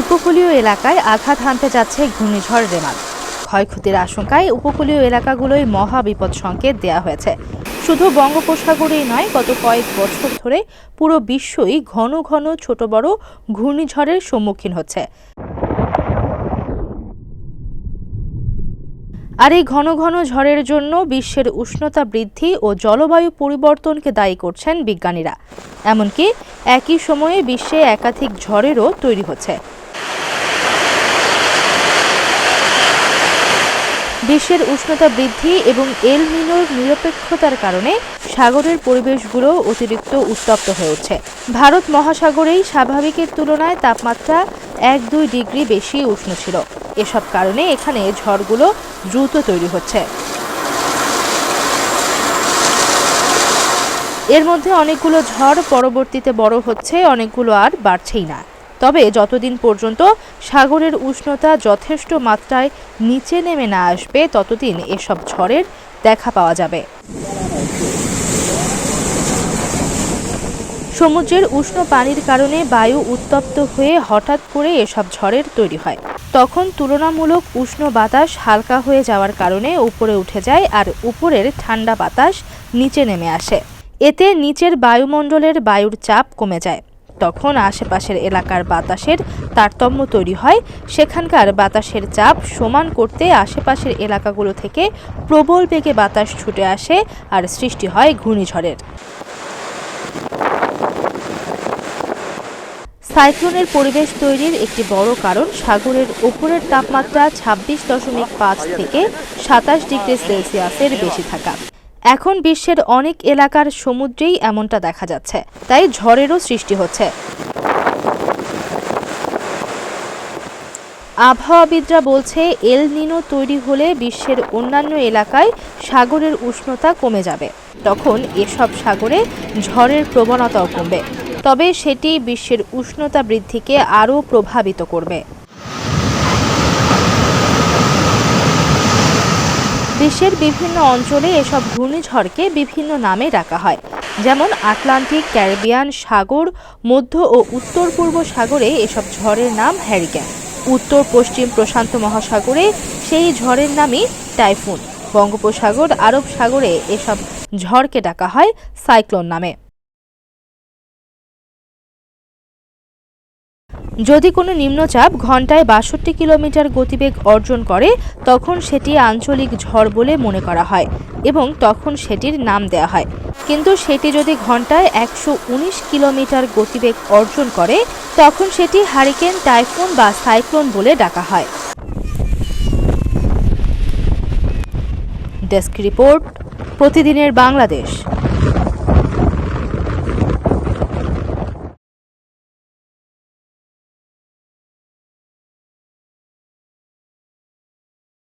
উপকূলীয় এলাকায় আঘাত হানতে যাচ্ছে ঘূর্ণিঝড় রেমাল। ক্ষয়ক্ষতির আশঙ্কায় উপকূলীয় এলাকাগুলোয় মহা বিপদ সংকেত দেওয়া হয়েছে। শুধু বঙ্গোপসাগরেই নয়, গত কয়েক বছর ধরে পুরো বিশ্বই ঘন ঘন ছোট বড় ঘূর্ণিঝড়ের সম্মুখীন হচ্ছে। আর এই ঘন ঘন ঝড়ের জন্য বিশ্বের উষ্ণতা বৃদ্ধি ও জলবায়ু পরিবর্তনকে দায়ী করছেন বিজ্ঞানীরা। এমনকি একই সময়ে বিশ্বে একাধিক ঝড়েরও তৈরি হচ্ছে। বিশ্বের উষ্ণতা বৃদ্ধি এবং এল নিনোর নিরপেক্ষতার কারণে সাগরের পরিবেশগুলো অতিরিক্ত উত্তপ্ত হয়ে উঠছে। ভারত মহাসাগরেই স্বাভাবিকের তুলনায় তাপমাত্রা 1-2 ডিগ্রি বেশি উষ্ণ ছিল। এসব কারণে এখানে ঝড়গুলো দ্রুত তৈরি হচ্ছে। এর মধ্যে অনেকগুলো ঝড় পরবর্তীতে বড় হচ্ছে, অনেকগুলো আর বাড়ছেই না। তবে যতদিন পর্যন্ত সাগরের উষ্ণতা যথেষ্ট মাত্রায় নিচে নেমে না আসবে, ততদিন এসব ঝড়ের দেখা পাওয়া যাবে। সমুদ্রের উষ্ণ পানির কারণে বায়ু উত্তপ্ত হয়ে হঠাৎ করে এসব ঝড়ের তৈরি হয়। তখন তুলনামূলক উষ্ণ বাতাস হালকা হয়ে যাওয়ার কারণে উপরে উঠে যায়, আর উপরের ঠান্ডা বাতাস নিচে নেমে আসে। এতে নিচের বায়ুমণ্ডলের বায়ুর চাপ কমে যায়। তখন আশেপাশের এলাকার বাতাসের তারতম্য তৈরি হয়। সেখানকার বাতাসের চাপ সমান করতে আশেপাশের এলাকাগুলো থেকে প্রবল বেগে বাতাস ছুটে আসে, আর সৃষ্টি হয় ঘূর্ণিঝড়ের। সাইক্লোনের পরিবেশ তৈরির একটি বড় কারণ সাগরের উপরের তাপমাত্রা 26.5 থেকে 27 ডিগ্রি সেলসিয়াসের বেশি থাকা। এখন বিশ্বের অনেক এলাকার সমুদ্রেই এমনটা দেখা যাচ্ছে, তাই ঝড়েরও সৃষ্টি হচ্ছে। আবহাওয়াবিদরা বলছে, এল নিনো তৈরি হলে বিশ্বের অন্যান্য এলাকায় সাগরের উষ্ণতা কমে যাবে। তখন এসব সাগরে ঝড়ের প্রবণতাও কমবে, তবে সেটি বিশ্বের উষ্ণতা বৃদ্ধিকে আরও প্রভাবিত করবে। বিশ্বের বিভিন্ন অঞ্চলে এসব ঘূর্ণিঝড়কে বিভিন্ন নামে ডাকা হয়, যেমন আটলান্টিক, ক্যারিবিয়ান সাগর, মধ্য ও উত্তর পূর্ব সাগরে এসব ঝড়ের নাম হ্যারিকেন। উত্তর পশ্চিম প্রশান্ত মহাসাগরে সেই ঝড়ের নামই টাইফুন। বঙ্গোপসাগর, আরব সাগরে এসব ঝড়কে ডাকা হয় সাইক্লোন নামে। যদি কোনো নিম্নচাপ ঘন্টায় 62 কিলোমিটার গতিবেগ অর্জন করে, তখন সেটি আঞ্চলিক ঝড় বলে মনে করা হয় এবং তখন সেটির নাম দেওয়া হয়। কিন্তু সেটি যদি ঘন্টায় 119 কিলোমিটার গতিবেগ অর্জন করে, তখন সেটি হারিকেন, টাইফুন বা সাইক্লোন বলে ডাকা হয়। ডেস্ক রিপোর্ট, প্রতিদিনের বাংলাদেশ।